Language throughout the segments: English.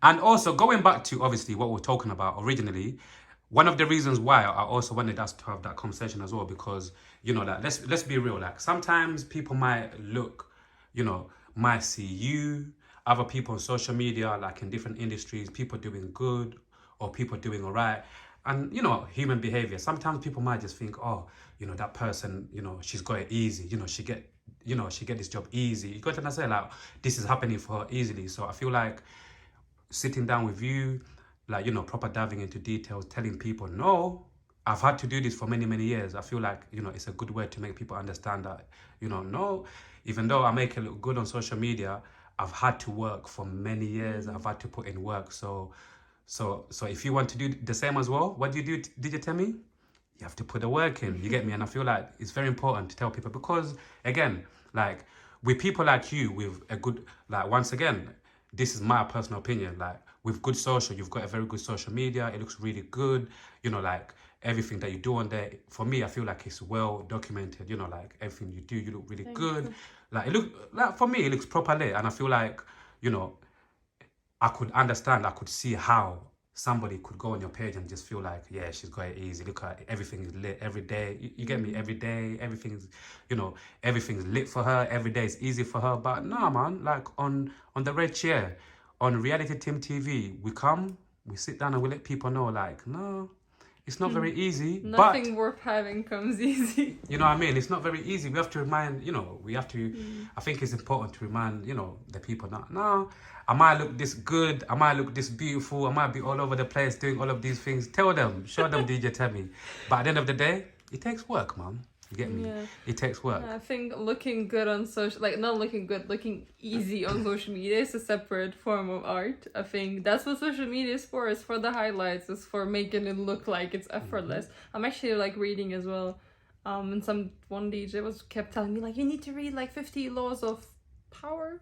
And also going back to obviously what we we're talking about originally, one of the reasons why I also wanted us to have that conversation as well, because like let's be real, like sometimes people might look, might see you, other people on social media, like in different industries, people doing good or people doing all right. And human behavior. Sometimes people might just think, oh, that person, she's got it easy. She get this job easy. You got to understand, like this is happening for her easily. So I feel like sitting down with you, like, proper diving into details, telling people, no, I've had to do this for many, many years. I feel like, it's a good way to make people understand that, no, even though I make it look good on social media, I've had to work for many years. I've had to put in work. So if you want to do the same as well, what do you do, DJ Temi? You have to put the work in. You get me? And I feel like it's very important to tell people because, again, like with people like you, with a good, like once again, this is my personal opinion. Like with good social, you've got a very good social media. It looks really good. Like everything that you do on there. For me, I feel like it's well documented. Like everything you do, you look really good. Like it look like for me, it looks proper lit, and I feel like I could understand. I could see how somebody could go on your page and just feel like, yeah, she's got it easy. Look at everything is lit every day. You get me? Every day, everything's, everything's lit for her. Every day is easy for her. But no, man, like on the red chair, on Reality Team TV, we sit down and we let people know, like, no, it's not very easy. Nothing worth having comes easy. You know what I mean? It's not very easy. We have to remind, I think it's important to remind, the people that, no, I might look this good, I might look this beautiful, I might be all over the place doing all of these things. Tell them, show them DJ Temi. But at the end of the day, it takes work, man. You get me? Yeah. It takes work. I think looking good on social, like not looking good, looking easy on social media is a separate form of art. I think that's what social media is for. It's for the highlights. It's for making it look like it's effortless. I'm actually like reading as well. And one DJ kept telling me like you need to read like 50 Laws of Power.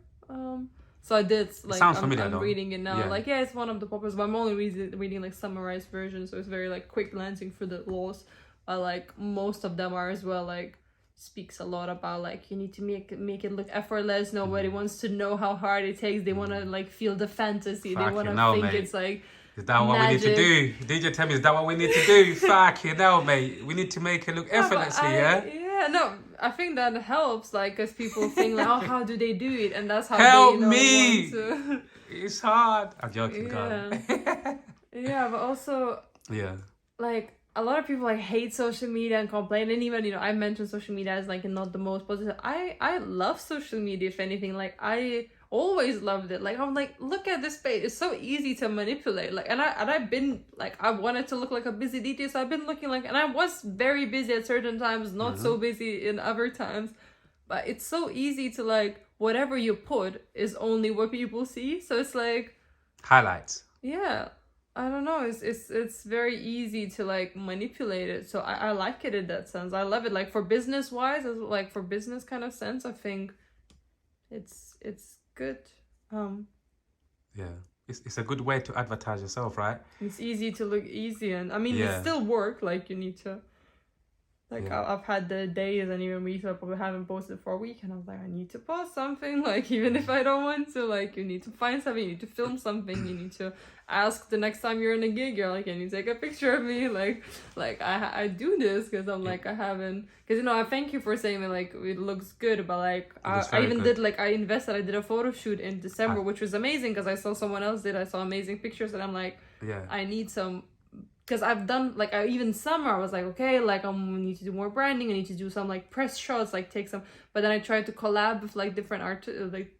So I did. Like sounds familiar, I'm reading it now. Yeah. Like it's one of the populars, but I'm only reading like summarized version, so it's very like quick glancing through the laws. Like most of them are as well like speaks a lot about like you need to make it look effortless. Nobody wants to know how hard it takes. They want to like feel the fantasy. They want to think mate. It's like is that what magic. We need to do? DJ Temi, is that what we need to do? Fuck you know, mate. We need to make it look effortlessly, yeah? Yeah, no, I think that helps, like, because people think like, oh, how do they do it? And that's how help they me. Want to... It's hard. I'm joking, yeah. Yeah, but also, like, a lot of people like hate social media and complain, and even I mentioned social media as like not the most positive. I love social media. If anything, like I always loved it. Like I'm like, look at this page. It's so easy to manipulate. Like I've been like I wanted to look like a busy DJ, so I've been looking like, and I was very busy at certain times, not so busy in other times. But it's so easy to like whatever you put is only what people see. So it's like highlights. Yeah. I don't know, it's very easy to like manipulate it. So I like it in that sense. I love it. Like for business wise, like for business kind of sense, I think it's good. Yeah. It's a good way to advertise yourself, right? It's easy to look easy, and I mean it's still work, like you need to like I've had the days and even weeks I probably haven't posted for a week, and I was like, I need to post something, like even if I don't want to, like you need to find something, you need to film something, you need to ask the next time you're in a gig, you're like, can you take a picture of me? Like I do this because I'm like I haven't, because I thank you for saying like it looks good, but like I even good. I did a photo shoot in December, which was amazing because I saw someone else did. I saw amazing pictures, and I'm like, I need some. Because I've done, like, even summer, I was like, okay, like, I need to do more branding. I need to do some, like, press shots, like, take some. But then I tried to collab with, like, different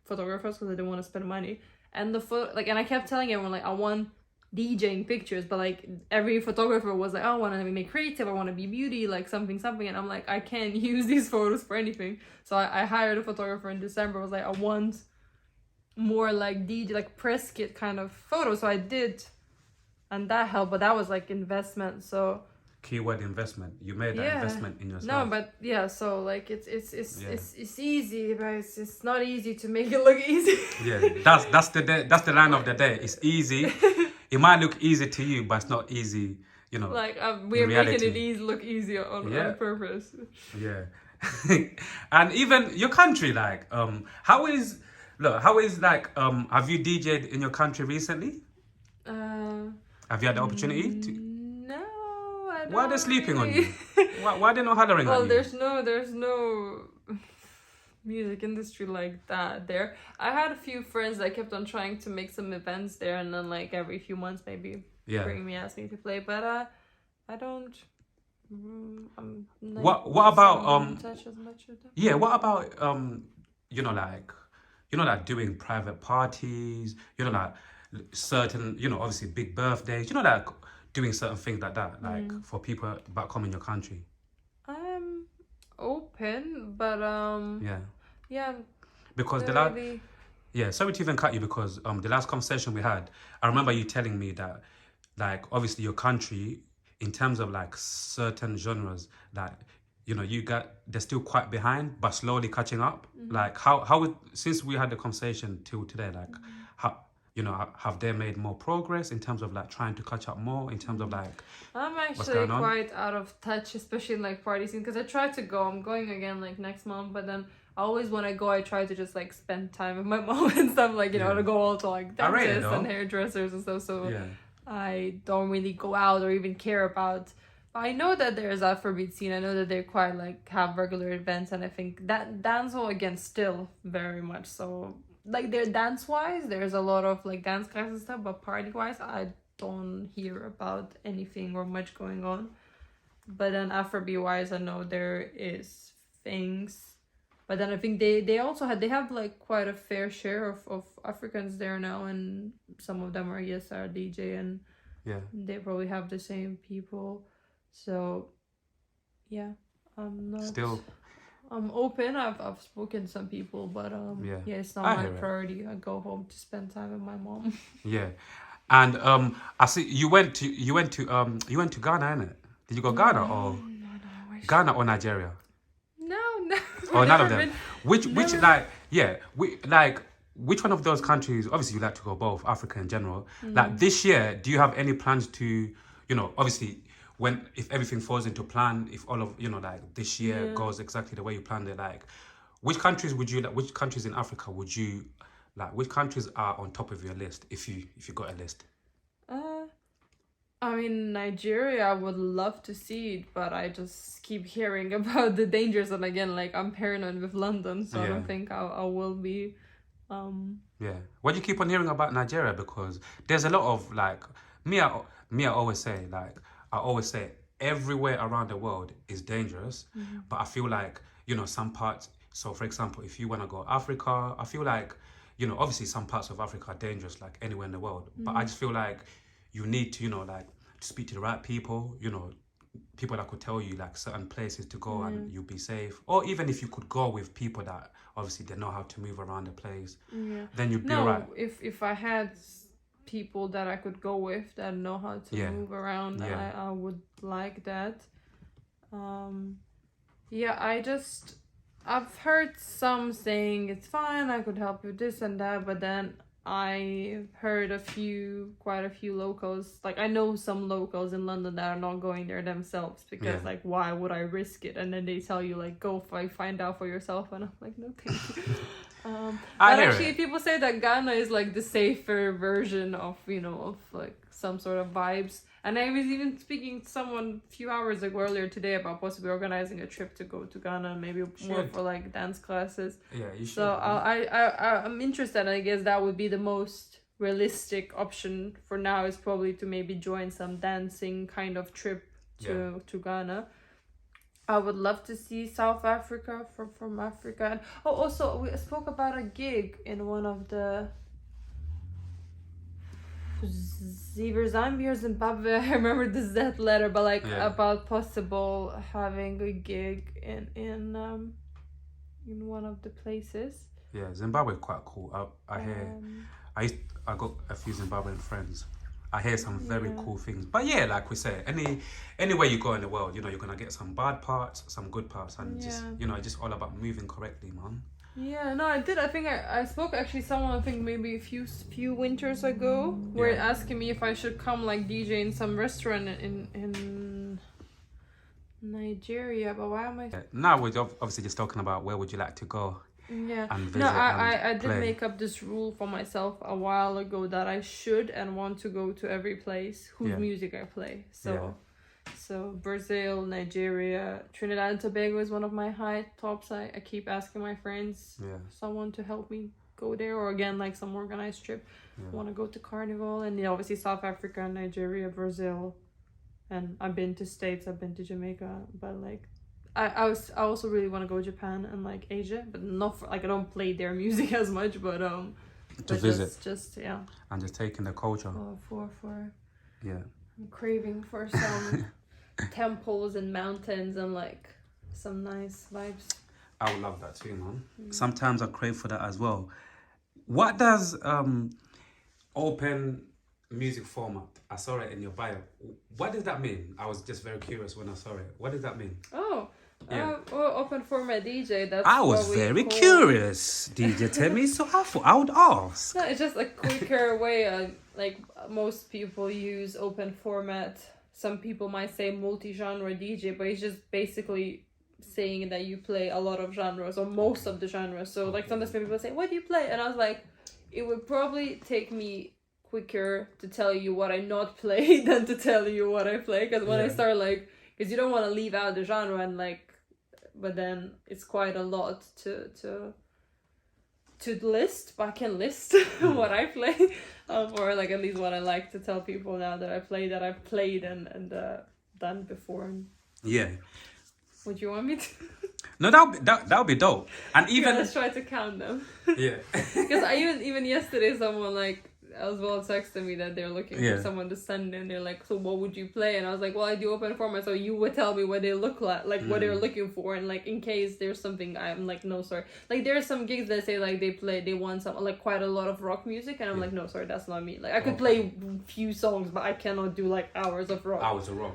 photographers because I didn't want to spend money. And and I kept telling everyone, like, I want DJing pictures. But, like, every photographer was like, oh, I want to make creative. I want to be beauty, like, something. And I'm like, I can't use these photos for anything. So I hired a photographer in December. I was like, I want more, like, DJ, like, press kit kind of photos. So I did. And that helped, but that was like investment. So keyword investment. You made that investment in yourself. No, but so like it's easy, but it's not easy to make it look easy. That's the line of the day. It's easy. It might look easy to you, but it's not easy. Like we're making it look easy on purpose. Yeah, and even your country, like have you DJed in your country recently? Have you had the opportunity to? No, I don't. Why are they sleeping on really. you? Why are they not hollering Well, at you? there's no music industry like that there. I had a few friends that kept on trying to make some events there, and then like every few months maybe bring me, ask me to play, but I don't. I'm not What about in touch as much with them. Yeah, what about you know, like doing private parties, like certain, obviously big birthdays, like doing certain things like that, like for people back home in your country. I'm open, but Yeah. yeah, Because the last, really. yeah, sorry to even cut you, because the last conversation we had, I remember you telling me that, like, obviously your country, in terms of like certain genres, that they're still quite behind, but slowly catching up. Like since we had the conversation till today, like how have they made more progress in terms of like trying to catch up more in terms of like I'm what's actually going on? quite out of touch, especially in like party scene, because I try to go. I'm going again like next month, but then always when I go, I try to just like spend time with my mom and stuff, like to go all to like dentists and hairdressers and stuff. So I don't really go out or even care about. I know that there's Afrobeat scene. I know that they're quite like have regular events, and I think that dancehall again still very much so. Like they're dance wise, there's a lot of like dance classes and stuff, but party wise, I don't hear about anything or much going on. But then Afrobeat wise, I know there is things. But then I think they also they have like quite a fair share of Africans there now, and some of them are ESR DJ, and they probably have the same people. So yeah, I'm not still. I'm open. I've spoken to some people, but it's not my priority. I go home to spend time with my mom. Yeah, and I see you went to Ghana, innit? Did you go Ghana or Ghana or Nigeria? No. Oh, none of them. Which which one of those countries? Obviously, you like to go both, Africa in general. Like this year, do you have any plans to, obviously, if everything falls into plan, if all of like this year goes exactly the way you planned it, like which countries in Africa would you like? Which countries are on top of your list if you got a list? I mean, Nigeria, I would love to see it, but I just keep hearing about the dangers, and again, like I'm paranoid with London, so I don't think I will be. Yeah. Why do you keep on hearing about Nigeria? Because there's a lot of like I always say everywhere around the world is dangerous, but I feel like some parts. So for example, if you want to go Africa, I feel like obviously some parts of Africa are dangerous, like anywhere in the world. But I just feel like you need to like to speak to the right people. People that could tell you like certain places to go and you'll be safe. Or even if you could go with people that obviously they know how to move around the place, then you'd be alright. If I had people that I could go with that know how to move around, I would like that. I've heard some saying it's fine, I could help you this and that, but then I heard quite a few locals, like I know some locals in London that are not going there themselves because like why would I risk it? And then they tell you like go find out for yourself, and I'm like no thank you. But actually people say that Ghana is like the safer version of of like some sort of vibes. And I was even speaking to someone a few hours ago earlier today about possibly organizing a trip to go to Ghana, maybe more for like dance classes. Yeah, you should. So I'm interested. I guess that would be the most realistic option for now, is probably to maybe join some dancing kind of trip to Ghana. I would love to see South Africa from Africa. And also we spoke about a gig in one of the either Zambia or Zimbabwe. I remember the Z letter, but like about possible having a gig in one of the places. Yeah, Zimbabwe quite cool. I hear. I got a few Zimbabwean friends. I hear some very cool things. But yeah, like we say, anywhere you go in the world, you're gonna get some bad parts, some good parts, and just it's just all about moving correctly, man. Yeah, no, I did. I think I spoke actually someone, I think maybe a few winters ago, were asking me if I should come like DJ in some restaurant in Nigeria, but why am I... Now we're obviously just talking about where would you like to go Yeah. and visit No, and I did play. make up this rule for myself a while ago that I should and want to go to every place whose music I play. So Brazil, Nigeria, Trinidad and Tobago is one of my high tops. I keep asking my friends, someone to help me go there, or again like some organized trip. I want to go to Carnival, and obviously South Africa, Nigeria, Brazil, and I've been to States, I've been to Jamaica, but like I also really want to go Japan and like Asia, but not for, like I don't play their music as much, but to visit, just yeah, and just taking the culture. For yeah, I'm craving for some temples and mountains and like some nice vibes. I would love that too, man. Sometimes I crave for that as well. What does open music format? I saw it in your bio. What does that mean? I was just very curious when I saw it. What does that mean? Oh, well, open format DJ. That's I was very curious, DJ Temi. So I thought I would ask. No, it's just a quicker way. Like most people use open format. Some people might say multi-genre DJ, but it's just basically saying that you play a lot of genres or most of the genres. So like sometimes people say, "What do you play?" And I was like, it would probably take me quicker to tell you what I not play than to tell you what I play, because when I start like, because you don't want to leave out the genre and like, but then it's quite a lot to list, but I can list what I play, or like at least what I like to tell people now that I've played and done before. Yeah. Would you want me to? No, that'll be dope. And even let's try to count them. Yeah. Because I even yesterday someone like as well texted me that they're looking for someone to send in. They're like, so what would you play? And I was like, well, I do open format, so you would tell me what they look like what they're looking for, and like in case there's something I'm like, no sorry. Like there's some gigs that say like they want some like quite a lot of rock music, and I'm like, no sorry, that's not me. Like I could play few songs, but I cannot do like hours of rock.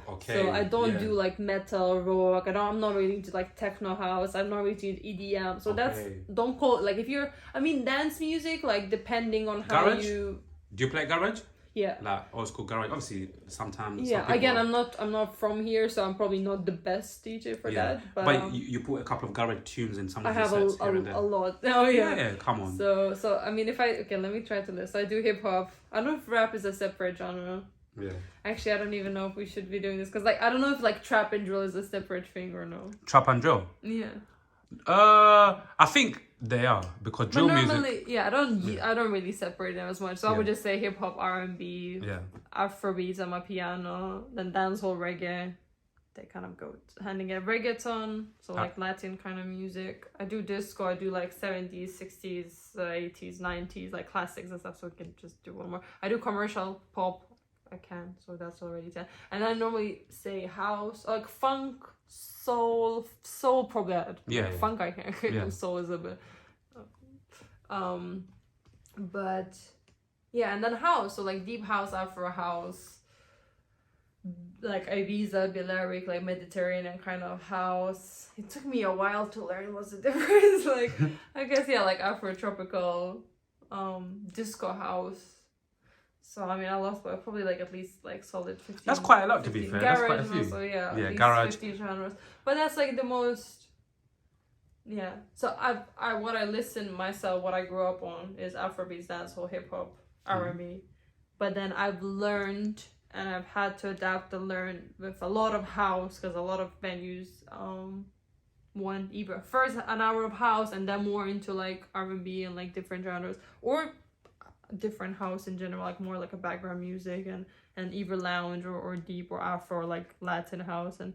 Okay. So I don't do like metal, rock. I'm not really into like techno house. I'm not really into EDM. So that's, don't call it like, if you're, I mean, dance music, like depending on how garage? you. Do you play garage? Yeah. Like old school garage. Obviously, sometimes. Yeah. Again, I'm not from here, so I'm probably not the best DJ for that. But you put a couple of garage tunes in some of your sets. I have a lot. Oh yeah. Yeah. Come on. So I mean, let me try to list. I do hip hop. I don't know if rap is a separate genre. Yeah. Actually, I don't even know if we should be doing this, because like I don't know if like trap and drill is a separate thing or no. Trap and drill. Yeah. I think they are, because drill music. Yeah, I don't really separate them as much. So I would just say hip hop, R&B, Afrobeats on my piano, then dancehall, reggae. They kind of go hand in hand. Reggaeton, so like Latin kind of music. I do disco. I do like 70s, 60s, 80s, 90s, like classics and stuff. So we can just do one more. I do commercial pop. I can, so that's already 10. And I normally say house, like funk, soul probably. Funk I can do. Soul is a bit. But yeah, and then house, so like deep house, Afro house, like Ibiza, Balearic, like Mediterranean kind of house. It took me a while to learn what's the difference. Like I guess like Afro tropical, disco house. So I mean, I lost probably like at least like solid 15. That's quite a lot, to be fair. Garage, that's quite a few. Also, at least garage. 15 genres. But that's like the most. Yeah. So I what I listen myself, what I grew up on is Afrobeats, dancehall, hip hop, R&B. But then I've learned and I've had to adapt and learn with a lot of house, because a lot of venues want either first an hour of house and then more into like R&B and like different genres, or different house in general, like more like a background music and either lounge or deep or Afro or like Latin house. And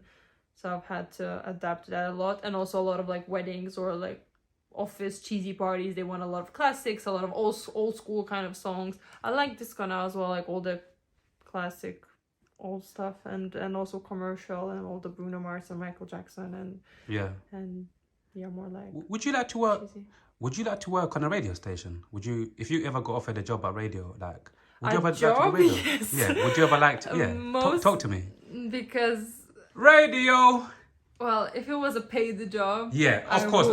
so I've had to adapt to that a lot. And also a lot of like weddings or like office cheesy parties, they want a lot of classics, a lot of old school kind of songs. I like disco now as well, like all the classic old stuff, and also commercial and all the Bruno Mars and Michael Jackson and more like. Would you like to work? Cheesy. Would you like to work on a radio station? Would you, if you ever got offered a job at radio, like, would you ever like to do radio? Yes. Yeah. Would you ever like to? Yeah. Talk to me. Because radio. Well, if it was a paid job. Yeah, of course,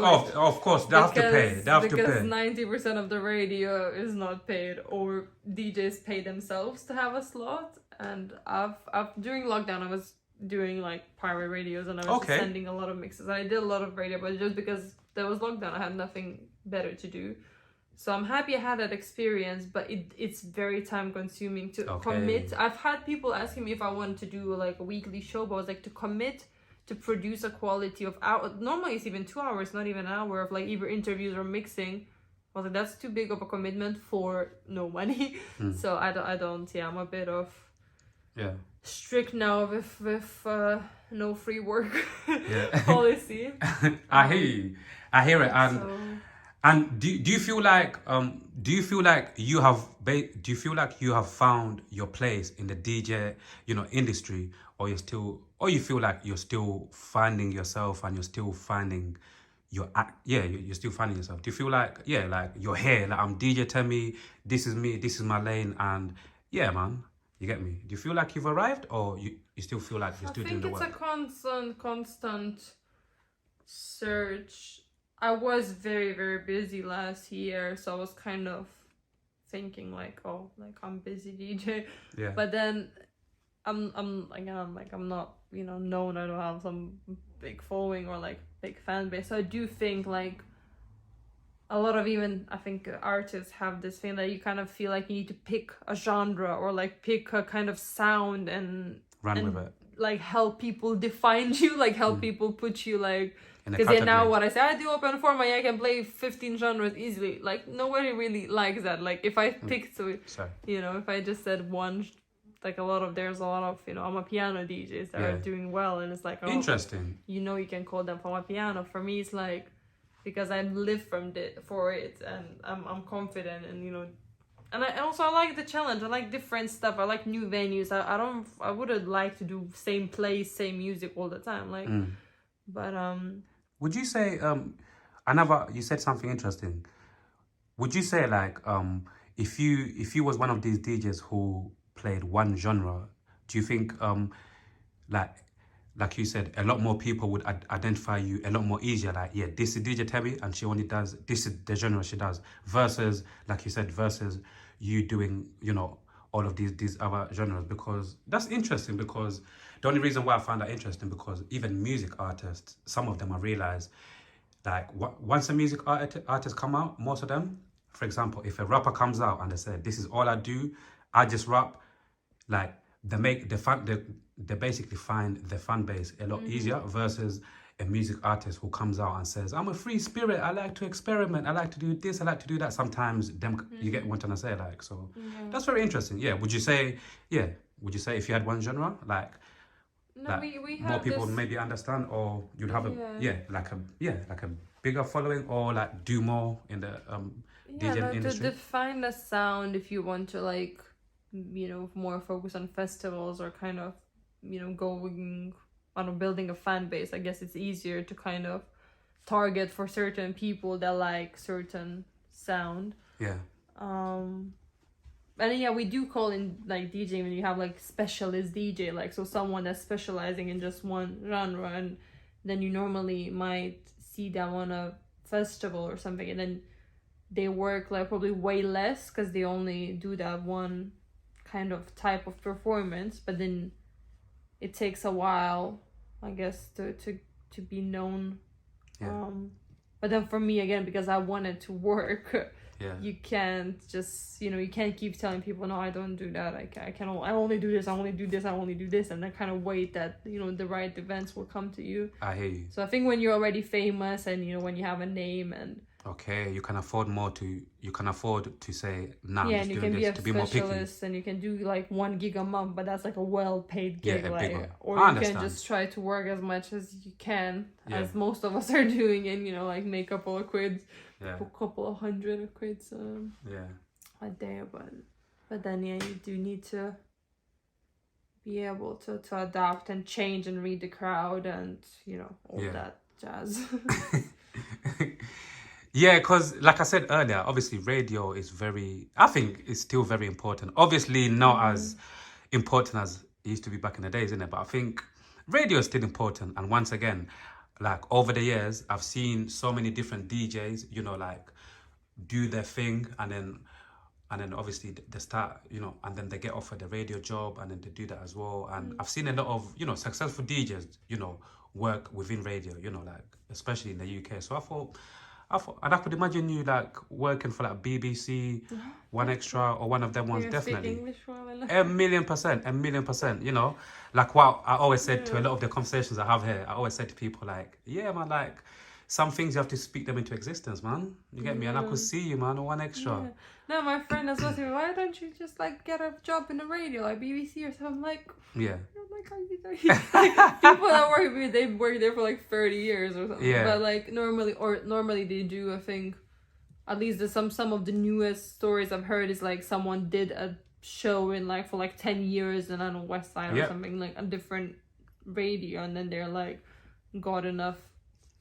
they have to pay. Because 90% of the radio is not paid, or DJs pay themselves to have a slot. And I've during lockdown I was doing like pirate radios, and I was just sending a lot of mixes. And I did a lot of radio, but just because there was lockdown, I had nothing better to do. So I'm happy I had that experience, but it's very time consuming to commit. I've had people asking me if I wanted to do like a weekly show, but I was like, to commit to produce a quality of hour. Normally it's even 2 hours, not even an hour of like either interviews or mixing. I was like, that's too big of a commitment for no money. So I don't. Yeah, I'm a bit of strict now with no free work policy. I hear you. I hear it. And do you feel like you have found your place in the DJ industry, or you feel like you're still finding yourself and you're still finding you're still finding yourself? Do you feel like like you're here, like I'm DJ Temi, this is me, this is my lane, and yeah, man, you get me? Do you feel like you've arrived, or you still feel like you're still doing the work? I think it's a constant search. I was very, very busy last year, so I was kind of thinking like, oh, like I'm busy DJ. Yeah. But then I'm not, known. I don't have some big following or like big fan base. So I do think like a lot of I think artists have this thing that you kind of feel like you need to pick a genre or like pick a kind of sound and run with it. Like help people define you, like help people put you like, because now what I say, I do open format, I can play 15 genres easily. Like nobody really likes that. Like if I picked if I just said one, like there's a lot of I'm a piano DJs that are doing well, and it's like, oh, interesting. You can call them from a piano. For me, it's like, because I live for it, and I'm confident, and and I like the challenge. I like different stuff. I like new venues. I wouldn't like to do same place, same music all the time. Like, but would you say you said something interesting. Would you say like if you was one of these DJs who played one genre, do you think like you said, a lot more people would identify you a lot more easier? Like, yeah, this is DJ Temi and she only does, this is the genre she does, versus, like you said, versus you doing, all of these other genres? Because that's interesting, because the only reason why I find that interesting, because even music artists, some of them I realize, like once a music artist come out, most of them, for example, if a rapper comes out and they say, this is all I do, I just rap, like they basically find the fan base a lot easier, versus a music artist who comes out and says, I'm a free spirit, I like to experiment, I like to do this, I like to do that. Sometimes you get what I'm trying to say, like, so that's very interesting. Yeah, would you say if you had one genre, like, no, we have more people would maybe understand, or you'd have like a bigger following, or like do more in the DJ industry? To define the sound, if you want to like more focus on festivals, or kind of going on building a fan base, I guess it's easier to kind of target for certain people that like certain sound. And we do call in like DJing when you have like specialist DJ, like so someone that's specializing in just one genre, and then you normally might see them on a festival or something, and then they work like probably way less because they only do that one kind of type of performance, but then it takes a while, I guess, to be known. But then for me, again, because I wanted to work, you can't just you can't keep telling people, no, I don't do that, I only do this, I only do this, I only do this, and then kind of wait that the right events will come to you. I hear you. So I think when you're already famous, and when you have a name, and you can afford to say, nah, I'm and just you doing can this, to be more picky. And you can do like 1 gig a month, but that's like a well-paid gig, big one. Or you can just try to work as much as you can, as most of us are doing, and like make a couple of quids, a couple of hundred of quids a day, but then you do need to be able to adapt and change and read the crowd, and all that jazz. Yeah, because like I said earlier, obviously radio is I think it's still very important. Obviously not as important as it used to be back in the days, isn't it? But I think radio is still important. And once again, like over the years, I've seen so many different DJs, like do their thing, and then obviously they start, and then they get offered a radio job, and then they do that as well. And I've seen a lot of, successful DJs, work within radio, like especially in the UK. So I thought And I could imagine you like working for like BBC, One Extra, or one of them ones. You're gonna speak Definitely. English while I learn. 1,000,000%, 1,000,000%. You know, like what I always said to a Yeah. lot of the conversations I have here. I always say to people like, yeah, man, like some things you have to speak them into existence, man. You get me? And I could see you, man. One Extra. Yeah. No, my friend as well said, why don't you just like get a job in the radio, like BBC or something? I'm like, Yeah. I'm like, are you like, people that work with they work there for like 30 years or something. Yeah. But like normally they do. I think at least some of the newest stories I've heard is like someone did a show in like for like 10 years and I don't know West Side or Yep. something, like a different radio, and then they're like got enough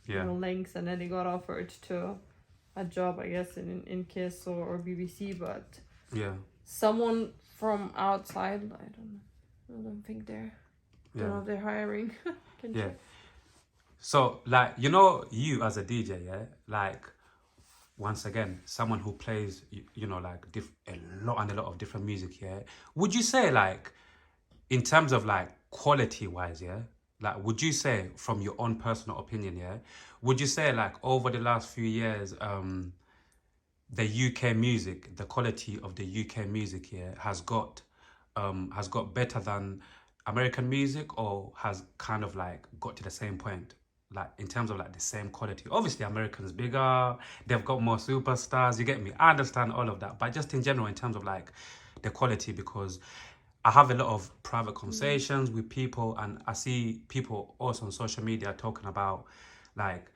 links, and then they got offered to a job, I guess, in KISS or BBC. But Yeah. someone from outside, I don't think they're I don't know if they're hiring. Can Yeah. check. So, like, you know, you as a DJ, yeah, like, once again, someone who plays, you know, like a lot of different music, yeah. Would you say, like, in terms of like quality wise, yeah, like, would you say, from your own personal opinion, yeah, would you say like over the last few years, the UK music, the quality of the UK music, yeah, has got better than American music, or has kind of like got to the same point? Like in terms of like the same quality. Obviously Americans bigger, they've got more superstars, you get me? I understand all of that, but just in general in terms of like the quality, because I have a lot of private conversations with people, and I see people also on social media talking about like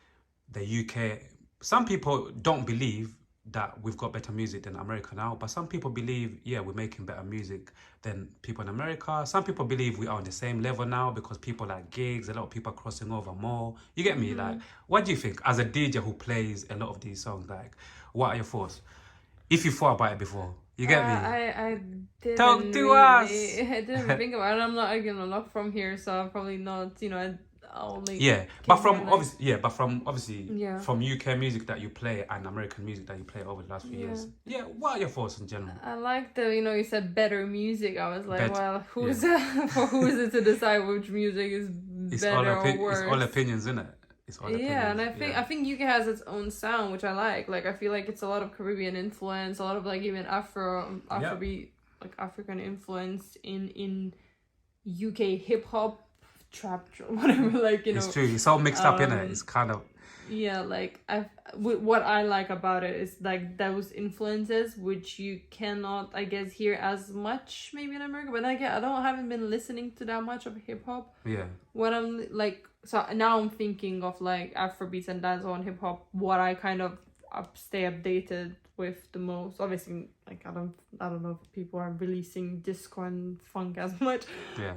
the UK. Some people don't believe that we've got better music than America now, but some people believe, yeah, we're making better music than people in America. Some people believe we are on the same level now because people like gigs, a lot of people are crossing over more. You get me? Like, what do you think as a DJ who plays a lot of these songs? Like, what are your thoughts? If you thought about it before, you get me? I didn't Talk to really, us. I didn't really think about it. I'm not from here, so I'm probably not, I only Yeah, but can from hear, like, obviously, yeah, but from obviously, Yeah. from UK music that you play and American music that you play over the last few years. Yeah, what are your thoughts in general? I like the, you said better music. I was like, well, who's who is it to decide which music is better or worse? It's all opinions, isn't it? It's all opinions. Yeah, and I think UK has its own sound, which I like. Like, I feel like it's a lot of Caribbean influence, a lot of like even Afrobeat, like African influence in UK hip hop, trap, whatever. Like, It's true. It's all mixed up, innit? It's kind of. Yeah, like what I like about it is like those influences which you cannot, I guess, hear as much maybe in America. But I haven't been listening to that much of hip hop. Yeah. When I'm like, so now I'm thinking of like Afrobeats and dancehall and hip hop. What I kind of stay updated with the most. Obviously, like I don't know if people are releasing disco and funk as much. Yeah.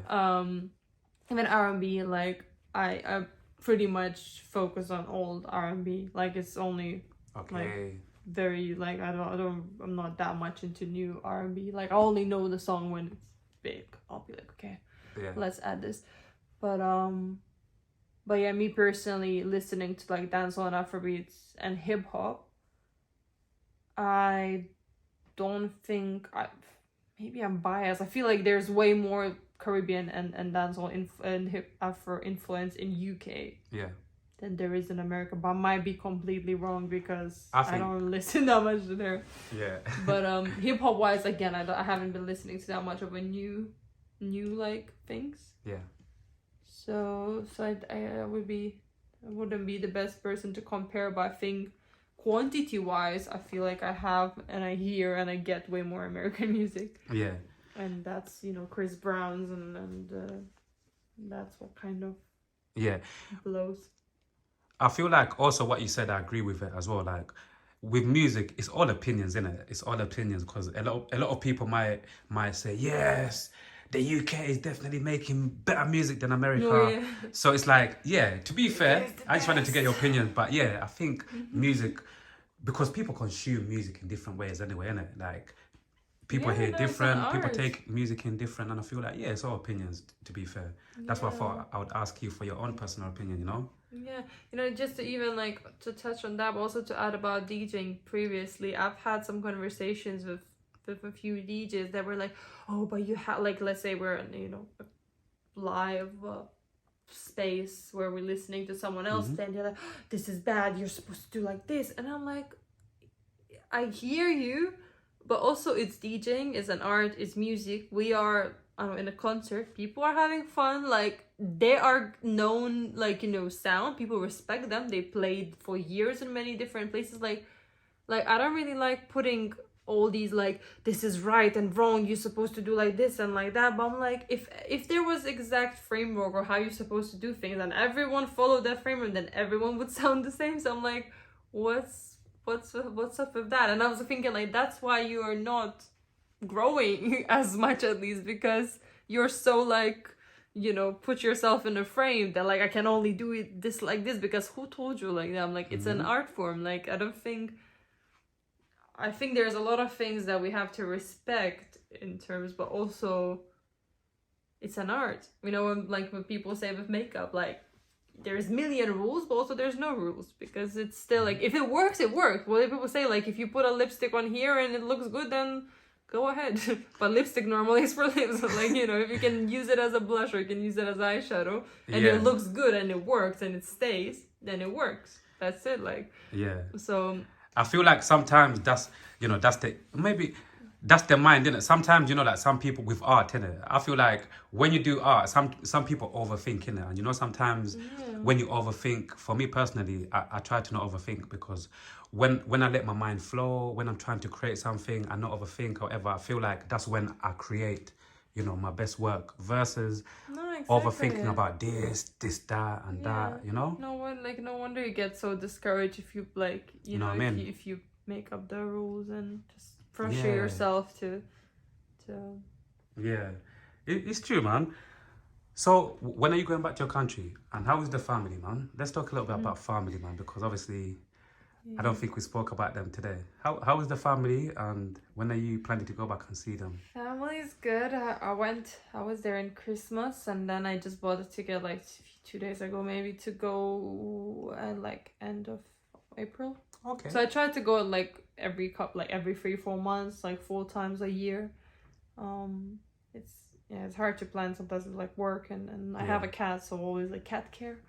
Even R&B, like I pretty much focus on old R&B. Like it's only like very like I'm not that much into new R&B. Like I only know the song when it's big. I'll be like, okay, let's add this. But yeah, me personally listening to like dancehall and Afrobeats and hip hop, I don't think maybe I'm biased. I feel like there's way more Caribbean and dancehall and hip Afro influence in UK than there is in America, but I might be completely wrong because I don't listen that much to there. Yeah. But hip hop wise, again, I haven't been listening to that much of a new like things. Yeah. So I wouldn't be the best person to compare, but I think quantity wise, I feel like I have and I hear and I get way more American music. Yeah. And that's, Chris Brown's and that's what kind of blows. I feel like also what you said, I agree with it as well. Like with music, it's all opinions, isn't it? It's all opinions, because a lot of people might say, yes, the UK is definitely making better music than America. Oh, yeah. So it's like, yeah, to be fair, I just wanted to get your opinion. But yeah, I think music, because people consume music in different ways anyway, innit? Like people hear different, people take music in different, and I feel like, yeah, it's all opinions, to be fair. That's why I thought I would ask you for your own personal opinion, Yeah, just to even like to touch on that, but also to add about DJing previously, I've had some conversations with a few DJs that were like, oh, but you have, like, let's say we're, live space where we're listening to someone else, then they're like, this is bad, you're supposed to do like this. And I'm like, I hear you, but also it's DJing, it's an art, it's music. We are in a concert, people are having fun, like they are known, like, you know, sound, people respect them, they played for years in many different places. Like I don't really like putting all these like, this is right and wrong, you're supposed to do like this and like that. But I'm like, if there was exact framework or how you're supposed to do things and everyone followed that framework, then everyone would sound the same. So I'm like, what's up with that? And I was thinking, like, that's why you are not growing as much, at least, because you're so like, you know, put yourself in a frame that like, I can only do it this like this because who told you like that? I'm like, it's an art form. Like, I think there's a lot of things that we have to respect in terms, but also it's an art. You know, when people say with makeup, like, there's million rules, but also there's no rules, because it's still like, if it works, it works. Well, people say like, if you put a lipstick on here and it looks good, then go ahead. But lipstick normally is for lips. Like, you know, if you can use it as a blush or you can use it as eyeshadow and it looks good and it works and it stays, then it works. That's it. Like, so I feel like sometimes that's the mind, innit? Sometimes, you know, like some people with art, innit? I feel like when you do art, some people overthink, innit? And you know, sometimes when you overthink, for me personally, I try to not overthink, because when I let my mind flow, when I'm trying to create something and not overthink or whatever, I feel like that's when I create, you know, my best work, versus overthinking about this, that, and that, you know? No wonder you get so discouraged if you, like, you know, if you make up the rules and just pressure yourself to it's true, man. So when are you going back to your country, and how is the family, man? Let's talk a little bit about family, man, because obviously I don't think we spoke about them today. How is the family, and when are you planning to go back and see them? Family's good. I was there in Christmas, and then I just bought a ticket like 2 days ago, maybe, to go at like end of April. Okay. So I tried to go like every 3-4 months, like 4 times a year. It's hard to plan sometimes with like work, and I have a cat, so always like cat care.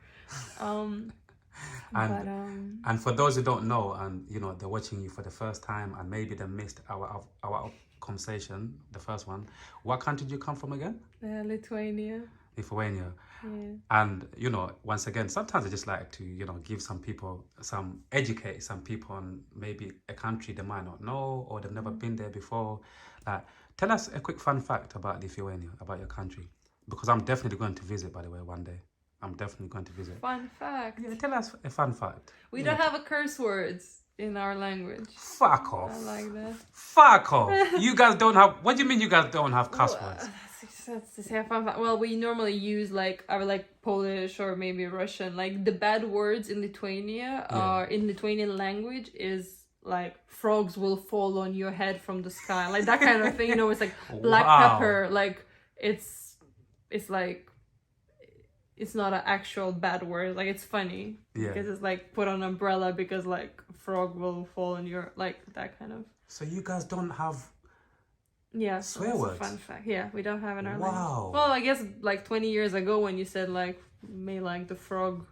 And for those who don't know, and you know, they're watching you for the first time, and maybe they missed our conversation, the first one. What country did you come from again? Lithuania. Lithuania. Yeah. And you know, once again, sometimes I just like to, you know, give educate some people on maybe a country they might not know, or they've never been there before. Like, tell us a quick fun fact about Lithuania, about your country, because I'm definitely going to visit, by the way, one day. I'm definitely going to visit. Fun fact. Yeah, tell us a fun fact. We don't have a curse words in our language. Fuck off. I like that. Fuck off. You guys don't have... What do you mean you guys don't have cuss words? That's to say a fun fact. Well, we normally use like Polish or maybe Russian. Like, the bad words in Lithuania are in Lithuanian language is like, frogs will fall on your head from the sky. Like that kind of thing. You know, it's like black pepper. Like, it's like... It's not an actual bad word. Like, it's funny. Because it's like, put on an umbrella because like frog will fall on your, like, that kind of. So you guys don't have swear words? A fun fact. Yeah, we don't have in our language. Well, I guess like 20 years ago when you said like, may like the frog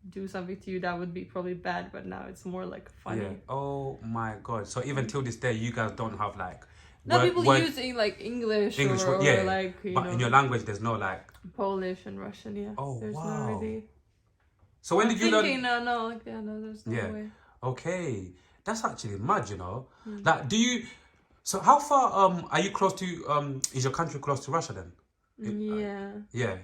do something to you, that would be probably bad. But now it's more like funny. Yeah. Oh my God. So even till this day, you guys don't have like... No, people using like English or like, you know, in your language, there's no like... Polish and Russian, Oh, there's wow. no really... So when did you learn... No, there's no way. Okay. That's actually mad, you know? Like, do you... So how far are you close to... Is your country close to Russia then? Yeah.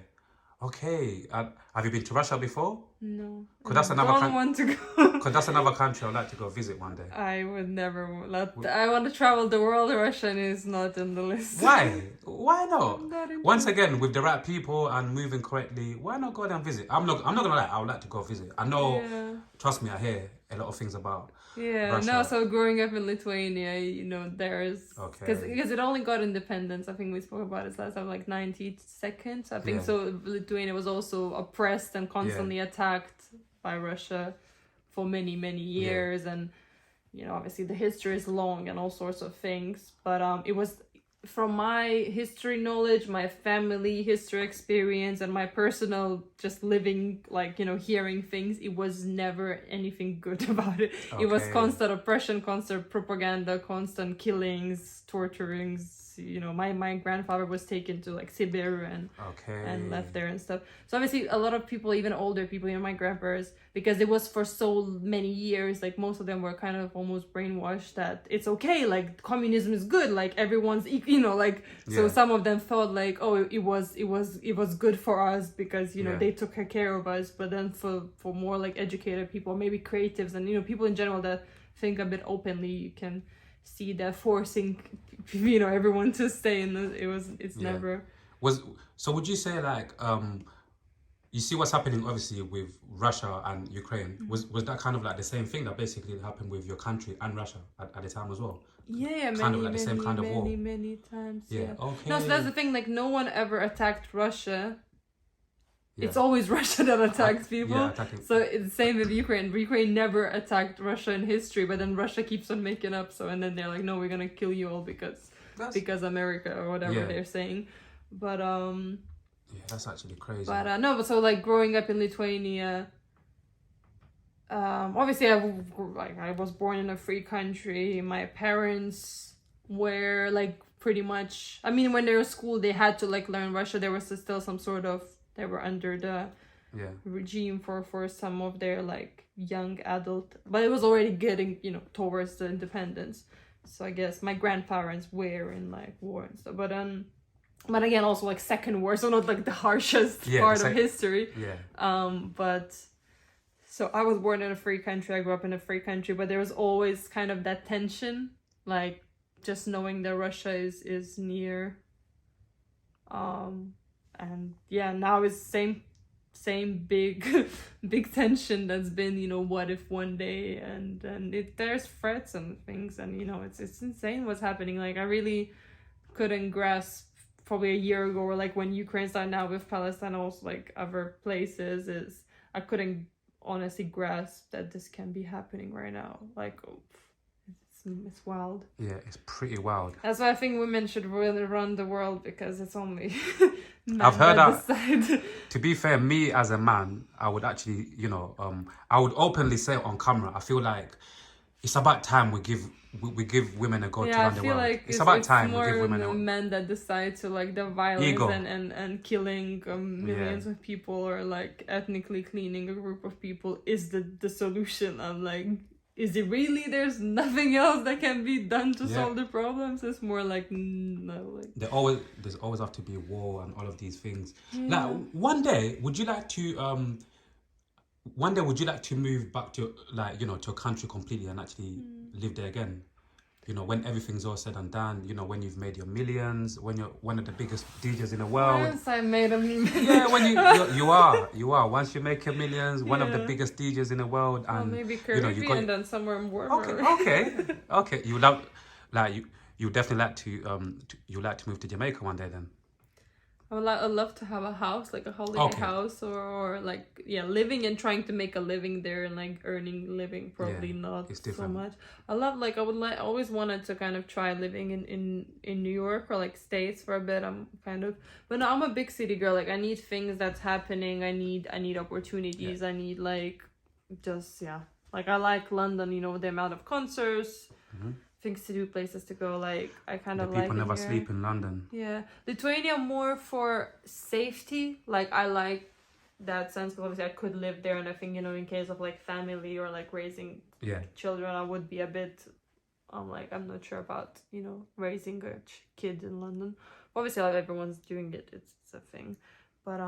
Okay. Have you been to Russia before? No. Because that's want to go. Because that's another country I'd like to go visit one day. I would never. I want to travel the world. Russian is not in the list. Why? Why not? Once again, with the right people and moving correctly, why not go there and visit? I'm not gonna lie. I would like to go visit. I know. Trust me, I hear a lot of things about. Russia. No, so growing up in Lithuania, you know, there's... Because it only got independence, I think we spoke about it last time, like 90 seconds. I think so. Lithuania was also oppressed and constantly attacked by Russia for many, many years. And, you know, obviously the history is long and all sorts of things. But it was from my history knowledge, my family history experience, and my personal just living, like, you know, hearing things, it was never anything good about it. It was constant oppression, constant propaganda, constant killings, torturings. You know, my grandfather was taken to like Siberia and left there and stuff. So obviously a lot of people, even older people, you know, my grandparents, because it was for so many years, like most of them were kind of almost brainwashed that it's okay, like communism is good, like everyone's, you know, like, so some of them thought like, oh, it was good for us because, you know, they took care of us. But then for more like educated people, maybe creatives, and, you know, people in general that think a bit openly, you can see that forcing, you know, everyone to stay in it's never so would you say like you see what's happening obviously with Russia and Ukraine, was that kind of like the same thing that basically happened with your country and Russia at the time as well? Kind of like the same kind of war many times. Okay. No, so that's the thing, like no one ever attacked Russia. It's always Russia that attacks people. So it's the same with Ukraine. Ukraine never attacked Russia in history, but then Russia keeps on making up. So, and then they're like, no, we're gonna kill you all because America or whatever they're saying. But that's actually crazy. But no, but so like growing up in Lithuania, obviously I was born in a free country. My parents were like pretty much, I mean, when they were in school, they had to like learn Russia. There was still some sort of, they were under the regime for some of their like young adult, but it was already getting, you know, towards the independence. So I guess my grandparents were in like war and stuff, but again also like second war, so not like the harshest part of history. But so I was born in a free country, I grew up in a free country, but there was always kind of that tension, like just knowing that Russia is near. And now it's same big big tension that's been, you know, what if one day, and there's threats and things, and you know, it's insane what's happening. Like I really couldn't grasp probably a year ago, or like when Ukraine started now with Palestine, also like other places, is I couldn't honestly grasp that this can be happening right now. Like it's wild. Yeah, it's pretty wild. That's why I think women should really run the world, because it's only I've heard that. To be fair, me as a man, I would actually, you know, I would openly say on camera, I feel like it's about time we give women a go to run the world. Like it's about time we give women the men that decide to like the violence and killing millions of people, or like ethnically cleaning a group of people is the solution. I'm like, is it really? There's nothing else that can be done to solve the problems. It's more like no, like there's always have to be war and all of these things. Like one day, would you like to move back to, like, you know, to a country completely and actually live there again? You know, when everything's all said and done, you know, when you've made your millions, when you're one of the biggest DJs in the world. Once I made a million. Yeah, when you are. Once you make your millions, one of the biggest DJs in the world, and maybe Caribbean, you know, and then somewhere warmer. Okay. You love, like you definitely like to move to Jamaica one day then. I'd love to have a house, like a holiday house, or like living and trying to make a living there, and like earning living, probably not so much. I always wanted to kind of try living in New York or like States for a bit. But no, I'm a big city girl. Like I need things that's happening. I need opportunities. I need like like I like London. You know, the amount of concerts. Things to do, places to go. Like I kind of like people never sleep in London. Lithuania more for safety. Like I like that sense, because obviously I could live there, and I think, you know, in case of like family or like raising children, I would be a bit like, I'm not sure about, you know, raising a kid in London. Obviously like everyone's doing it, it's a thing, but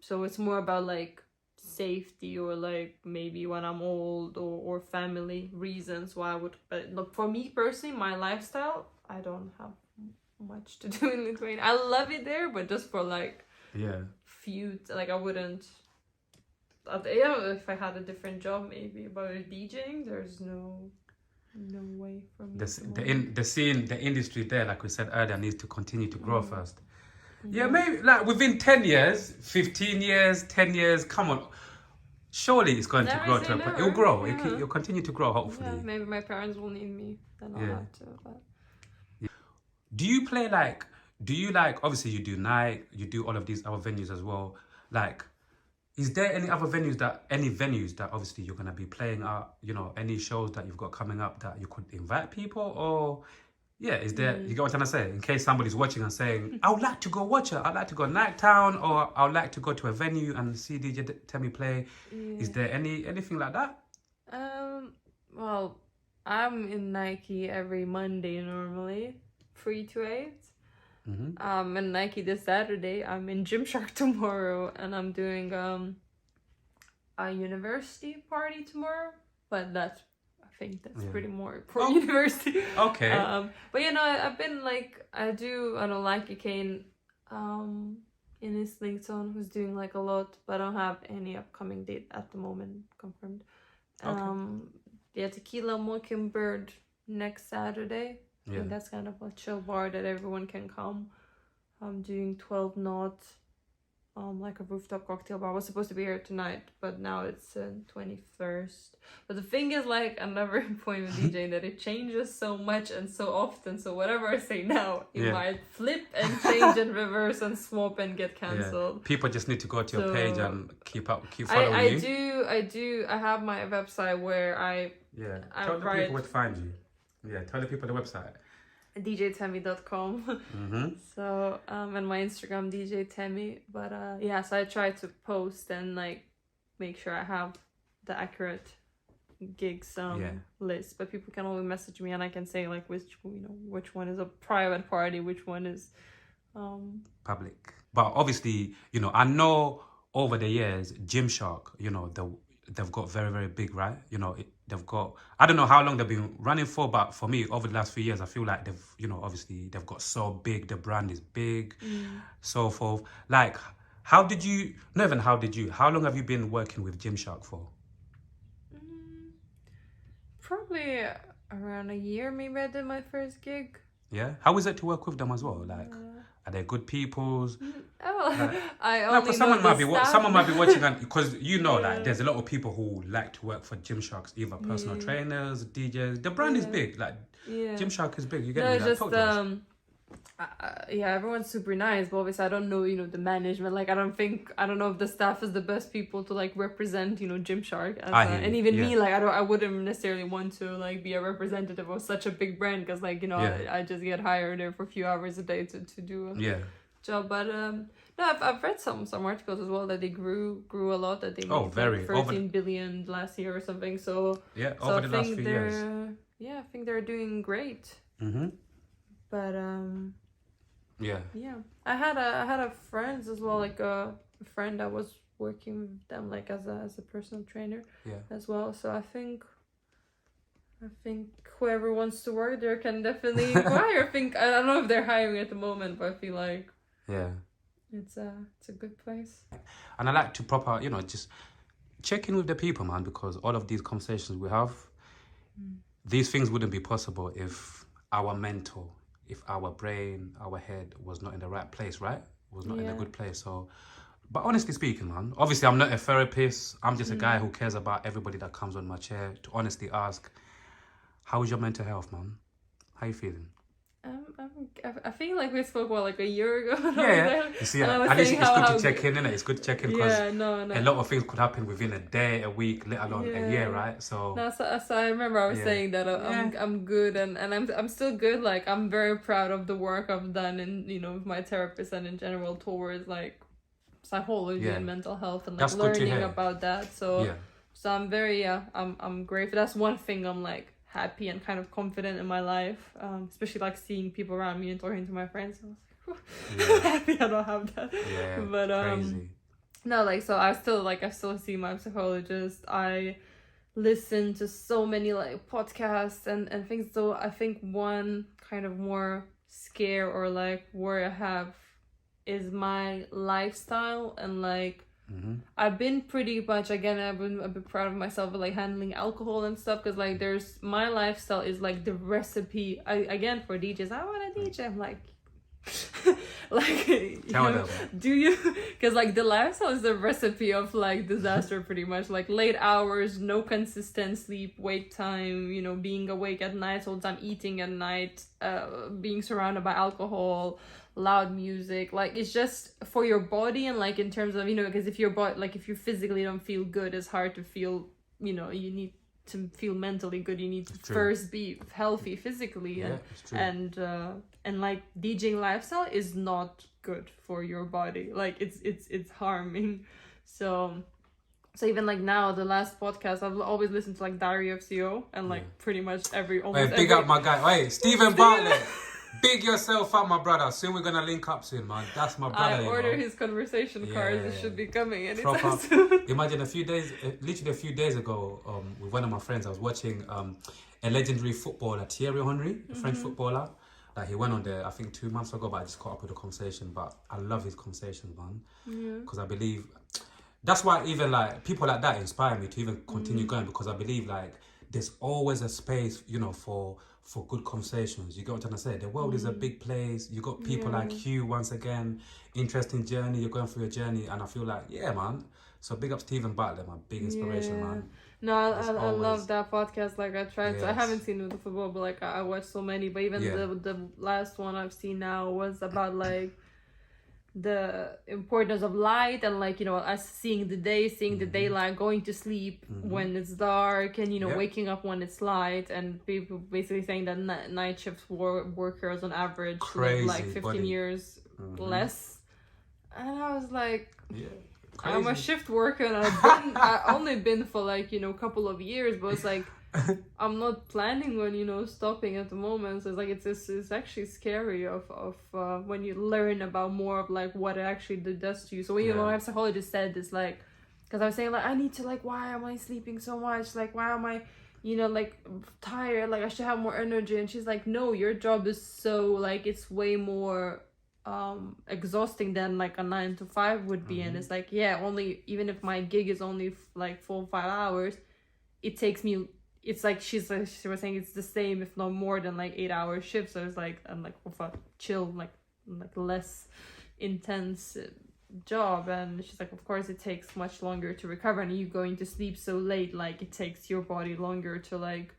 so it's more about like safety, or like maybe when I'm old, or family reasons why I would. But look, for me personally, my lifestyle, I don't have much to do in Lithuania. I love it there, but just for like few, like I wouldn't. If I had a different job maybe, but with DJing, there's no way for me. The industry there, like we said earlier, needs to continue to grow first. Yeah, maybe like within 10 years, 15 years, 10 years, come on. Surely it's going to grow. It will grow. It'll continue to grow, hopefully. Yeah, maybe my parents will need me. Then I'll have to. But... Do you play like? Do you like? Obviously, you do night. You do all of these other venues as well. Like, is there any venues that obviously you're gonna be playing at? You know, any shows that you've got coming up that you could invite people, or yeah, is there? You get what I'm trying to say? In case somebody's watching and saying, I would like to go watch it. I'd like to go night town, or I would like to go to a venue and see DJ Temi play. Is Yeah. there anything like that? Well, I'm in Nike every Monday normally, 3 to 8. And Nike this Saturday. I'm in Gymshark tomorrow, and I'm doing a university party tomorrow. But I think that's pretty more for university. Okay. But you know, I've been like, I don't like Kane in Islington, who's doing like a lot, but I don't have any upcoming date at the moment confirmed. Yeah, Tequila Mockingbird next Saturday. I think that's kind of a chill bar that everyone can come. I'm doing 12 Knot, like a rooftop cocktail bar. I was supposed to be here tonight, but now it's 21st. But the thing is, like, another point with DJing, that it changes so much and so often. So whatever I say now, it might flip and change and reverse and swap and get cancelled. Yeah. People just need to go to your page and keep following you. I have my website where tell the people where to find you. Yeah, tell the people the website. djtemi.com. So and my Instagram DJ Temi. But so I try to post and like make sure I have the accurate gigs list. But people can only message me and I can say like which one is a private party, which one is public. But obviously, I know over the years Gymshark, they've got very, very big, right? They've got, I don't know how long they've been running for, but for me, over the last few years, I feel like obviously they've got so big, the brand is big, so forth. Like, how long have you been working with Gymshark for? Probably around a year, maybe I did my first gig. Yeah? How is it to work with them as well? Like, are they good peoples? I only someone might be watching, because like there's a lot of people who like to work for Gymsharks, either personal trainers, DJs. The brand is big, like Gymshark is big. You get me? Like, everyone's super nice, but obviously I don't know, the management. Like I don't know if the staff is the best people to like represent, Gymshark. And even me, like I wouldn't necessarily want to like be a representative of such a big brand, because like I just get hired there for a few hours a day to do a job. But no, I've read some articles as well that they grew a lot, that they made 13 billion last year or something. So over the last few years. I think they're doing great. But I had a friends as well, like a friend that was working with them like as a personal trainer as well. So I think whoever wants to work there can definitely hire. I don't know if they're hiring at the moment, but I feel like it's a good place. And I like to proper, just check in with the people, man, because all of these conversations we have, these things wouldn't be possible if our mental, if our brain, our head was not in the right place, right? Was not in a good place. So, but honestly speaking, man, obviously I'm not a therapist. I'm just a guy who cares about everybody that comes on my chair to honestly ask, how is your mental health, man? How you feeling? I feel like we spoke like a year ago. You see, at least it's good to check in, innit? It's good to check in because a lot of things could happen within a day, a week, let alone a year, right? So I remember I was saying that I'm good and I'm still good. Like I'm very proud of the work I've done, and with my therapist and in general towards like psychology and mental health and like learning about that. So I'm very I'm grateful. That's one thing I'm like happy and kind of confident in my life, especially like seeing people around me and talking to my friends. I was like, I'm happy I don't have that. But crazy. No, like so I still see my psychologist. I listen to so many like podcasts and things. So I think one kind of more scare or like worry I have is my lifestyle, and like I've been pretty much, again, I've been a bit proud of myself with like handling alcohol and stuff, because like my lifestyle is like the recipe. Again, for DJs, I want to DJ. I'm like, Like, do you, because like the lifestyle is the recipe of like disaster pretty much, like late hours, no consistent sleep, wake time, being awake at night all the time, eating at night, being surrounded by alcohol, loud music. Like, it's just for your body, and like in terms of, because if your body, like if you physically don't feel good, it's hard to feel, you need to feel mentally good. You need to first be healthy physically, and like DJing lifestyle is not good for your body. Like it's harming. So even like now, the last podcast, I've always listened to like Diary of CO, and like pretty much big up my guy. Hey, Stephen Bartlett. Big yourself up, my brother. Soon we're gonna link up soon, man. That's my brother. I order his conversation cards. It should be coming anytime soon. Imagine literally a few days ago, with one of my friends, I was watching a legendary footballer, Thierry Henry, a French footballer. Like, he went on there, I think 2 months ago, but I just caught up with the conversation. But I love his conversations, man. Because I believe that's why even like people like that inspire me to even continue going, because I believe like there's always a space, for good conversations. You get what I'm trying to say? The world is a big place. You got people like you, once again, interesting journey. You're going through your journey, and I feel like, yeah, man. So big up Stephen Bartlett, my big inspiration, man. No, I love that podcast. Like, I tried to, I haven't seen the football, but like I watched so many. But even the last one I've seen now was about like the importance of light, and like us seeing the day, seeing the daylight, going to sleep when it's dark, and waking up when it's light, and people basically saying that night shift workers on average live like 15 years less. And I was like, I'm a shift worker, and I only been for like a couple of years, but it's like I'm not planning on stopping at the moment. So it's like it's actually scary of when you learn about more of like what it actually does to you. So when my psychologist said this, like, because I was saying like I need to, like, why am I sleeping so much, like why am I like tired, like I should have more energy, and she's like, no, your job is so like it's way more exhausting than like a 9 to 5 would be. And it's like, only even if my gig is only like 4 or 5 hours, it takes me, it's like she was saying it's the same if not more than like 8-hour shifts. So it's like I'm like with a chill like less intense job. And she's like, of course it takes much longer to recover, and you going to sleep so late, like it takes your body longer to like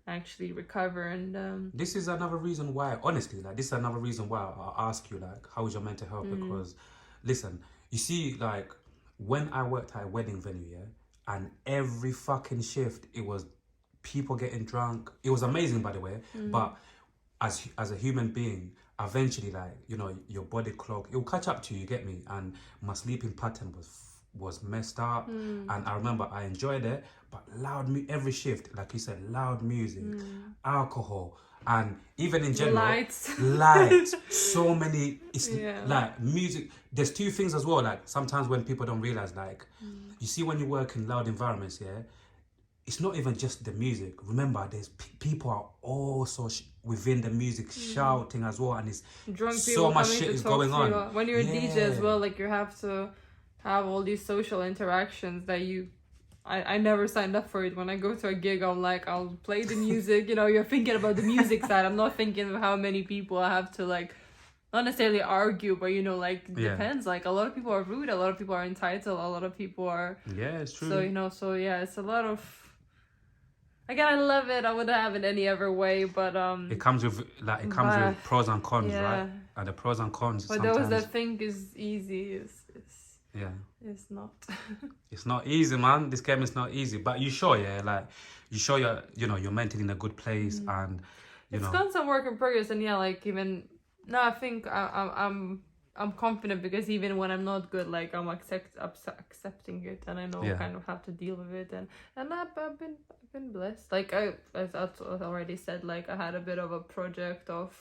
actually recover. And this is another reason why, honestly, like this is another reason why I ask you like, how is your mental health? Because listen, you see, like when I worked at a wedding venue, and every fucking shift it was people getting drunk. It was amazing, by the way, but as a human being, eventually, like, your body clock, it will catch up to you, get me? And my sleeping pattern was messed up. And I remember I enjoyed it, but every shift, like you said, loud music, alcohol, and even in general, lights, so many, it's like music. There's two things as well, like sometimes when people don't realize, like, you see when you work in loud environments, it's not even just the music. Remember, there's people are also within the music shouting as well, and it's drunk so much shit is going on. When you're a DJ as well, like you have to have all these social interactions that I never signed up for it. When I go to a gig, I'm like, I'll play the music. You're thinking about the music side. I'm not thinking of how many people I have to like, not necessarily argue, but like depends. Like a lot of people are rude, a lot of people are entitled, a lot of people are. Yeah, it's true. So it's a lot of. Again, I love it. I wouldn't have it any other way, but it comes with with pros and cons, right? And the pros and cons. For those that think is easy, it's not. It's not easy, man. This game is not easy. But you sure, like you sure you're mentally in a good place, and it's constant work in progress. And like even I think I'm confident, because even when I'm not good, like I'm accepting it, and I know kind of how to deal with it, and I've been blessed. Like as I already said, like I had a bit of a project of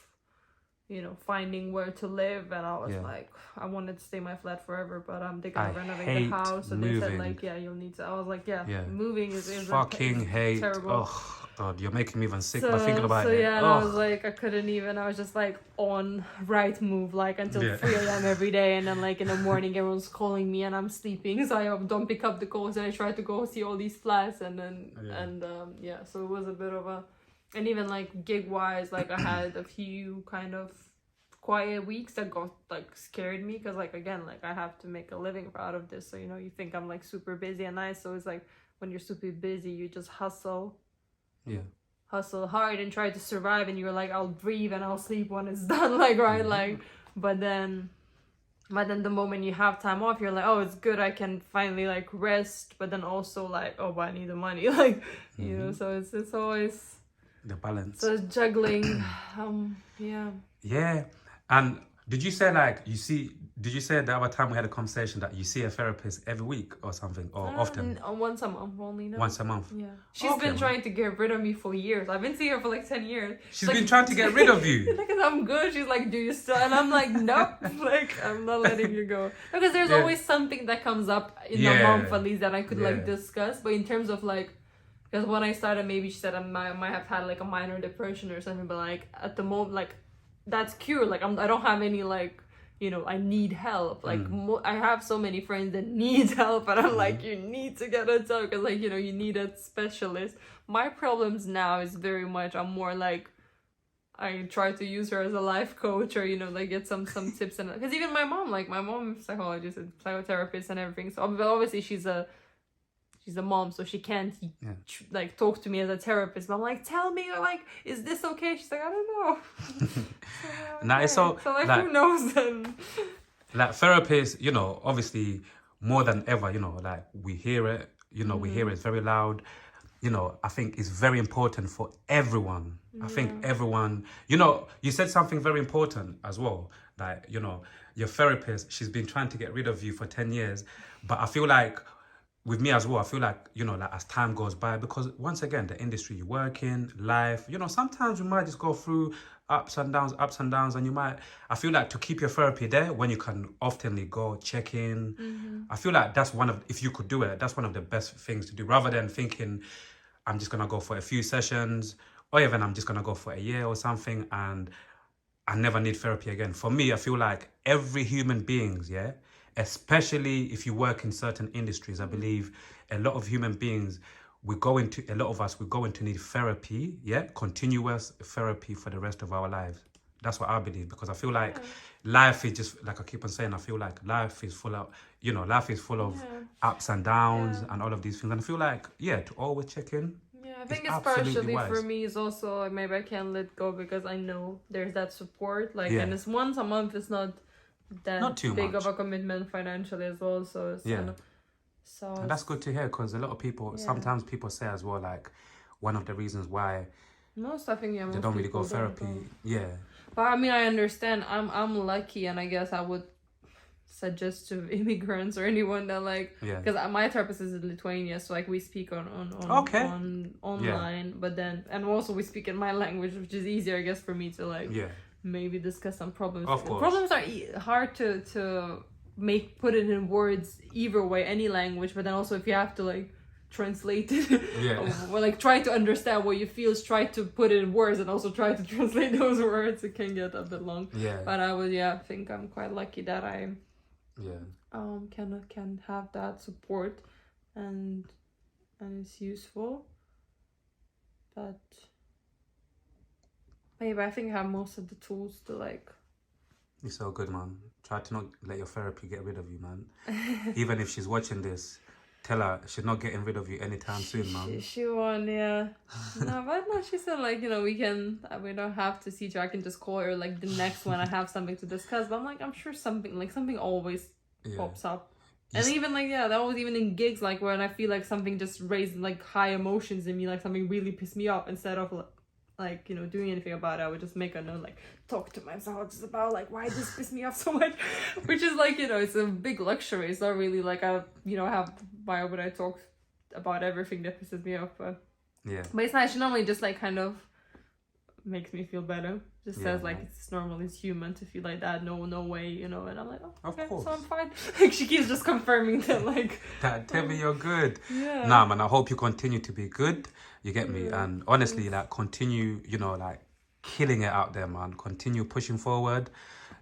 finding where to live, and I was like, I wanted to stay in my flat forever, but they're gonna renovate the house, and they said like, you'll need to. I was like, moving is fucking hate. Terrible. Oh God, you're making me even sick by thinking about it. And I was like, I couldn't even. I was just like on right move like until 3 a.m. every day, and then like in the morning everyone's calling me and I'm sleeping, so I don't pick up the calls, and I try to go see all these flats, and then so it was a bit of a. And even like gig wise, like I had a few kind of quiet weeks that got like scared me, because like again, like I have to make a living out of this, so you know, you think I'm like super busy and nice, so it's like when you're super busy you just hustle hard and try to survive, and you're like, I'll breathe and I'll sleep when it's done, like, right, like, but then the moment you have time off, you're like, oh, it's good, I can finally like rest, but then also like, oh, but I need the money, like, you know, so it's always the balance. so it's juggling. Yeah. And did you say like did you say the other time we had a conversation that you see a therapist every week or something, or often? Once a month only now. Once a month? Yeah. She's been trying to get rid of me for years. I've been seeing her for like 10 years. She's been trying to get rid of you? Because I'm good. She's like, do you still? And I'm like, nope. Like, I'm not letting you go. Because there's always something that comes up in a month at least that I could like discuss. But in terms of like, because when I started, maybe she said I might have had like a minor depression or something. But like at the moment, like that's cured. Like I don't have any like, you know, I need help. Like I have so many friends that need help, and I'm like, you need to get a talk, because like, you know, you need a specialist. My problems now is very much, I'm more like, I try to use her as a life coach, or you know, like get some tips, and because even my mom is psychologist and psychotherapist and everything. So obviously she's a mom, so she can't like talk to me as a therapist. But I'm like, tell me, like, is this okay? She's like, I don't know. It's so like who knows then? Like therapists, you know, obviously more than ever, you know, like we hear it, you know, we hear it very loud. You know, I think it's very important for everyone. I think everyone, you know, you said something very important as well. Like, you know, your therapist, she's been trying to get rid of you for 10 years. But I feel like with me as well, I feel like, you know, like as time goes by, because once again, the industry you work in, life, you know, sometimes we might just go through ups and downs, and you might, I feel like to keep your therapy there when you can oftenly go check in, I feel like that's if you could do it, that's one of the best things to do, rather than thinking, I'm just going to go for a few sessions, or even I'm just going to go for a year or something, and I never need therapy again. For me, I feel like every human being, especially if you work in certain industries, I believe a lot of human beings, we're going to need therapy, continuous therapy for the rest of our lives. That's what I believe, because I feel like life is just, like I keep on saying, I feel like life is full of, you know, ups and downs and all of these things. And I feel like, to always check in. Yeah, I think it's partially wise. For me, is also like maybe I can't let go because I know there's that support. Like, and it's once a month, it's not too big of a commitment financially as well. So it's and that's good to hear, because a lot of people, sometimes people say as well, like one of the reasons why most they don't really go therapy. But I mean, I understand. I'm lucky, and I guess I would suggest to immigrants or anyone that like, because my therapist is in Lithuania, so like we speak on online, but then and also we speak in my language, which is easier, I guess, for me to like maybe discuss some problems. Of course, problems are hard to put it in words either way, any language, but then also if you have to like translate it or like try to understand what you feel, try to put it in words and also try to translate those words, it can get a bit long. But I would think I'm quite lucky that I can have that support, and it's useful. But maybe I think I have most of the tools to like. You're so good, man. Try to not let your therapy get rid of you, man. Even if she's watching this, tell her she's not getting rid of you anytime soon, man. She won't, No, but no, she said like, you know, we don't have to see each other. I can just call her like the next one I have something to discuss. But I'm like, I'm sure something always pops up. And even like, that was even in gigs, like when I feel like something just raised like high emotions in me, like something really pissed me off, instead of like, you know, doing anything about it, I would just make a note, like, talk to myself just about, like, why this pissed me off so much, which is, like, you know, it's a big luxury. It's not really, like, why would I talk about everything that pisses me off, but it's nice. She normally just, like, kind of makes me feel better. Just says, like, it's normal, it's human to feel like that, no way, you know, and I'm like, oh, okay, so I'm fine. Like, she keeps just confirming that, like... Temi, you're good. Nah, man, I hope you continue to be good. You get me? And honestly, like, continue, you know, like, killing it out there, man. Continue pushing forward,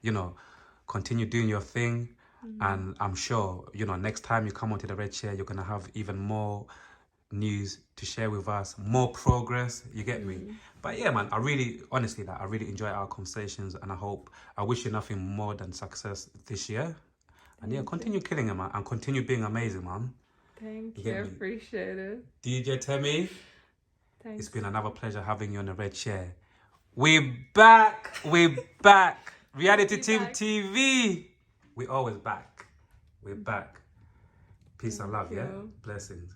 you know, continue doing your thing. And I'm sure, you know, next time you come onto the red chair, you're going to have even more news to share with us, more progress. You get me? But yeah, man, I really, honestly, I really enjoy our conversations, and I wish you nothing more than success this year. And yeah, continue killing it, man, and continue being amazing, man. Thank you. Appreciate it. DJ Temi, Thanks. it's been another pleasure having you on the red chair. We're back. We're back. Reality Team TV. We're always back. We're back. Peace and love, yeah? Blessings.